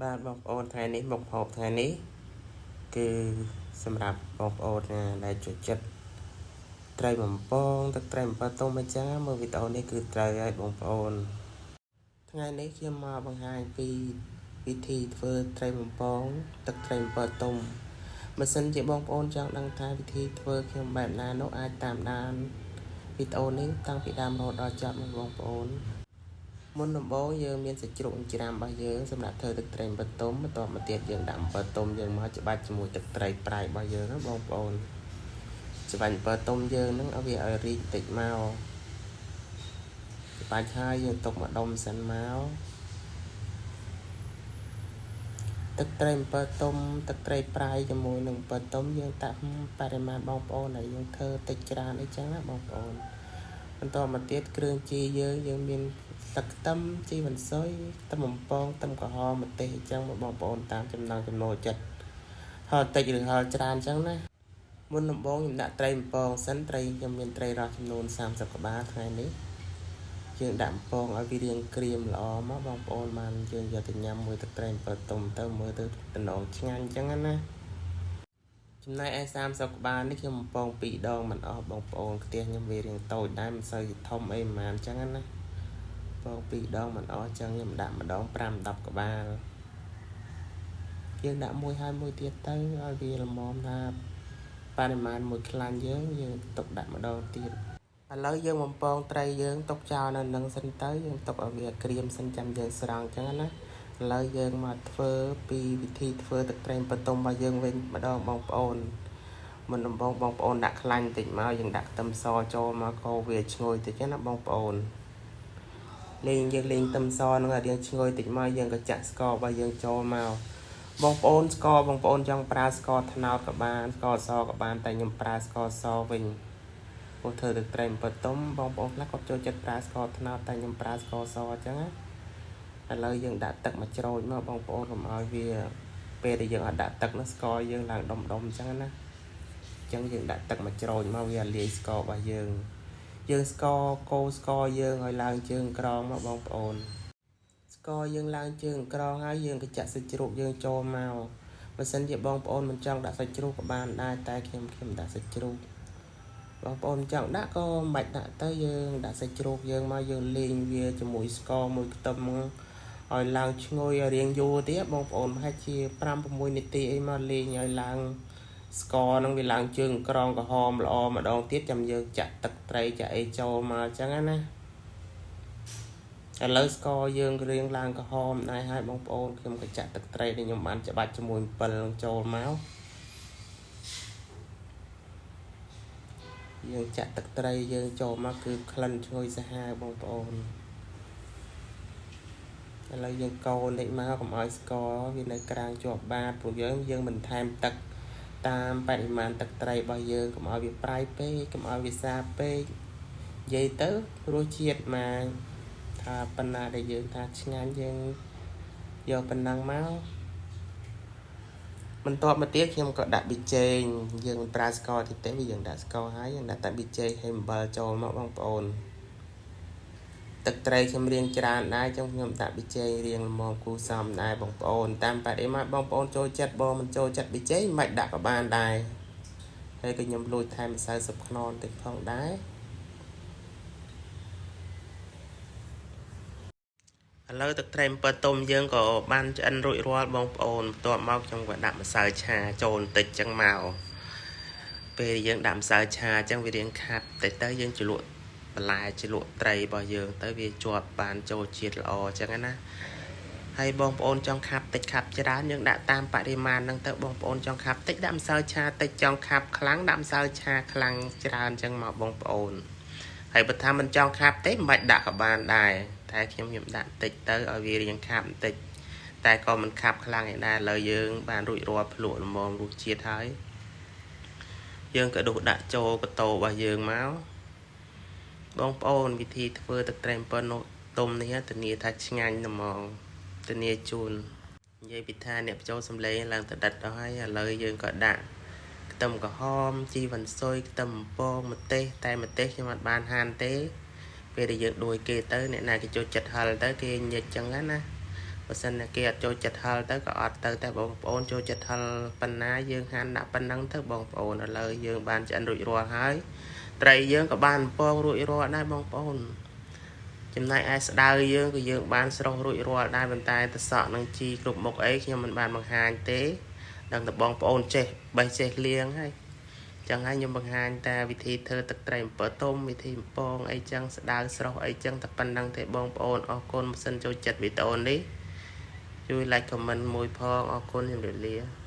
បាទបងប្អូនថ្ងៃនេះមុខហូបថ្ងៃនេះគឺសម្រាប់បងប្អូនដែលចូលចិត្តត្រីបំពងទឹកត្រីបំពងទុំអញ្ចឹងមើលវីដេអូនេះគឺត្រូវហើយបងប្អូនថ្ងៃនេះខ្ញុំមកបង្ហាញពីវិធីធ្វើត្រីបំពងទឹកត្រីបំពងទុំបើសិនជាបងប្អូនចង់ដឹងថាវិធីធ្វើខ្ញុំបែបណានោះអាចតាមដានវីដេអូនេះតាំងពីដើមរហូតដល់ចប់ណាបងប្អូនមុនដំបូងយើងមានសាច់ជ្រូកអញ្ច្រាំរបស់យើងសម្រាប់ធ្វើទឹកត្រីបំពងទុំបន្ទាប់មកទៀតយើងដាក់អំពិលទុំយើងមកច្បាច់ជាមួយទឹកត្រីប្រៃរបស់យើងណាបងប្អូនច្បាច់អំពិលទុំយើងហ្នឹងឲ្យវាឲ្យរីកបន្តិចមកច្បាច់ហើយយើងទុកម្ដុំសិនមកទឹកត្រីអំពិលទុំទឹកត្រីប្រៃជាមួយនឹងអំពិលទុំយើងដាក់បរិមាណបងប្អូនដែលយើងធ្វើតិចច្រើនអីចឹងណាបងប្អូនបន្តមកទៀតគ្រឿងជីយើងមានទឹកខ្ទឹមជីវ៉ាន់ស៊ុយខ្ទឹមបំពងខ្ទឹមក្រហមម្ទេសអញ្ចឹងបងប្អូនតាមចំណង់ចំណូលចិត្តហល់តិចឬហល់ច្រើនអញ្ចឹងណាមុនដំបូងខ្ញុំដាក់ត្រីបំពងសិនត្រីខ្ញុំមានត្រីរស់ចំនួន30ក្បាលថ្ងៃនេះយើងដាក់បំពងឲ្យវារាងក្រៀមល្អមកបងប្អូនបានយើងយកទៅញ៉ាំមួយទឹកត្រីបំពងទុំទៅមើលទៅតំណងឆ្ងាញ់អញ្ចឹងណាចំណែកឯ30ក្បាលនេះខ្ញុំបំពង2ដងមិនអស់បងប្អូនផ្ទះខ្ញុំវារាងតូចដែរមិនសូវធំអីប៉ុន្មានអញ្ចឹងណាបង2ដងមិនអស់អញ្ចឹងខ្ញុំដាក់ម្ដង5-10ក្បាលយើងដាក់មួយហើយមួយទៀតទៅឲ្យវាល្មមថាបរិមាណមួយខ្លាញ់យើងទុកដាក់ម្ដងទៀតឥឡូវយើងបំពងត្រីយើងទុកចោលនៅនឹងសិនទៅយើងទុកឲ្យវាក្រៀមសិនចាំយើងស្រង់អញ្ចឹងណាឥឡូវយើងមកធ្វើពីវិធីធ្វើទឹកត្រីបន្ទុំរបស់យើងវិញម្ដងបងប្អូនមុនដំបូងបងប្អូនដាក់ខ្លាញ់តិចមកយើងដាក់ខ្ទឹមសចូលមកកូរវាឈ្ងុយតិចណាបងប្អូនយើងលេងខ្ទឹមសនឹងឲ្យរៀងឈ្ងុយតិចមកយើងក៏ចាក់ស្កររបស់យើងចូលមកបងប្អូនស្ករបងប្អូនចង់ប្រើស្ករត្នោតក៏បានស្ករសក៏បានតែខ្ញុំប្រើស្ករសវិញព្រោះធ្វើទឹកត្រីបំពងទុំបងប្អូនខ្លះគាត់ចូលចិត្តប្រើស្ករត្នោតតែខ្ញុំប្រើស្ករសអញ្ចឹងណាឥឡូវយើងដាក់ទឹកមកច្រូចមកបងប្អូនកុំឲ្យវាពេលដែលយើងអត់ដាក់ទឹកនោះស្ករយើងឡើងដុំអញ្ចឹងណាអញ្ចឹងយើងដាក់ទឹកមកច្រូចមកវាលាយស្កររបស់យើងកូរស្ករយើងឲ្យឡើងជើងក្រងមកបងប្អូនស្ករយើងឡើងជើងក្រងហើយយើងក៏ចាក់សាច់ជ្រូកយើងចូលមកបើសិនជាបងប្អូនមិនចង់ដាក់សាច់ជ្រូកក៏បានដែរតែខ្ញុំដាក់សាច់ជ្រូកបងប្អូនចង់ដាក់ក៏មិនបាច់ដាក់ទៅយើងដាក់សាច់ជ្រូកយើងមកយើងលេងវាជាមួយស្ករមួយខ្ទឹមឲ្យឡើងឈ្ងុយឲ្យរៀងយូរទៀតបងប្អូនប្រហែលជា5-6នាទីអីមកលេងឲ្យឡើងស្ករនឹងវាឡើងជើងក្រងក្រហមល្អម្ដងទៀតចាំយើងចាក់ទឹកត្រីចាក់អីចូលមកអញ្ចឹងណាឥឡូវស្ករយើងរៀងឡើងក្រហមដែរហើយបងប្អូនខ្ញុំក៏ចាក់ទឹកត្រីដែលខ្ញុំបានច្បាច់ជាមួយអំពិលចូលមកយើងចាក់ទឹកត្រីយើងចូលមកគឺក្លិនឈ្ងុយសាហាវបងប្អូនឥឡូវយើងកូរបន្តិចមកកុំឲ្យស្ករវានៅក្រាងជាប់បាតព្រោះយើងមិនថែមទឹកតាមបរិមាណទឹកត្រីរបស់យើងកុំឲ្យវាប្រៃពេកកុំឲ្យវាសាបពេកនិយាយទៅរសជាតិមកថាប៉ុណ្ណាដែលយើងថាឆ្ងាញ់យើងយកប៉ុណ្ណឹងមកបន្ទាប់មកទៀតខ្ញុំក៏ដាក់ប៊ីចេងយើងមិនប្រើស្ករទេយើងដាក់ស្ករហើយយើងដាក់តែប៊ីចេងហើយអំបិលចូលមកបងប្អូនទឹកត្រីខ្ញុំរៀងច្រើនដែរចឹងខ្ញុំដាក់ប៊ីចេងរៀងល្មមគូសមដែរបងប្អូនតាមបរិមាណបងប្អូនចូលចិត្តបងមិនចូលចិត្តប៊ីចេងមិនដាក់ក៏បានដែរហើយក៏ខ្ញុំលួចថែមម្សៅស៊ុបខ្នុរបន្តិចផងដែរឥឡូវទឹកត្រីអំពិលទុំយើងក៏បានឆ្អិនរួចរាល់បងប្អូនបន្ទាប់មកខ្ញុំក៏ដាក់ម្សៅឆាចូលបន្តិចចឹងមកពេលយើងដាក់ម្សៅឆាចឹងវារៀងខាត់ទៅយើងជ្រលក់បន្លែជ្រលក់ត្រីរបស់យើងទៅវាជាប់បានចូលជាតិល្អចឹងណាហើយបងប្អូនចង់ខាប់តិចខាប់ច្រើនយើងដាក់តាមបរិមាណហ្នឹងទៅបងប្អូនចង់ខាប់តិចដាក់ម្សៅឆាតិចចង់ខាប់ខ្លាំងដាក់ម្សៅឆាខ្លាំងច្រើនចឹងមកបងប្អូនហើយបើថាមិនចង់ខាប់ទេមិនបាច់ដាក់ក៏បានដែរតែខ្ញុំដាក់តិចទៅឲ្យវារៀងខាប់បន្តិចតែក៏មិនខាប់ខ្លាំងឯណាឥឡូវយើងបានរួចរាល់ភ្លក់ល្មមរសជាតិហើយយើងក៏ដួសដាក់ចូលកតោរបស់យើងមកបងប្អូនវិធីធ្វើទឹកត្រីអំពិលទុំនេះធានាថាឆ្ងាញ់ហ្មងធានាជូននិយាយពីថាអ្នកបញ្ចូលសំឡេងឡើងទៅដិតដល់ហើយឥឡូវយើងក៏ដាក់ខ្ទឹមក្រហមជីវ៉ាន់ស៊ុយខ្ទឹមបំពងម្ទេសតែម្ទេសខ្ញុំអត់បានហាន់ទេពេលដែលយើងដួយគេទៅអ្នកណាគេចូលចិត្តហិលទៅគេញិចចឹងណា បើសិនតែគេអត់ចូលចិត្តហឹលទៅក៏អត់ទៅតែបងប្អូនចូលចិត្តហឹលប៉ុណ្ណាយើងហាន់ដាក់ប៉ុណ្ណឹងទៅបងប្អូនឥឡូវយើងបានឆ្អិនរួចរាល់ហើយត្រីយើងក៏បានពងរួចរាល់ដែរបងប្អូនចំណែកឯស្ដៅយើងក៏យើងបានស្រុះរួចរាល់ដែរប៉ុន្តែតសក់នឹងជីគ្រប់មុខអីខ្ញុំមិនបានបង្ហាញទេដឹងតែបងប្អូនចេះបេះចេះលៀងហើយចឹងហើយខ្ញុំបង្ហាញតែវិធីធ្វើទឹកត្រីអំពិលទុំវិធីបំពងអីចឹងស្ដៅស្រុះអីចឹងតែប៉ុណ្្នឹងទេបងប្អូនអរគុណបើសិនចូលចិត្តវីដេអូនេះជួយ like comment មួយផងអរគុណជំរាបលា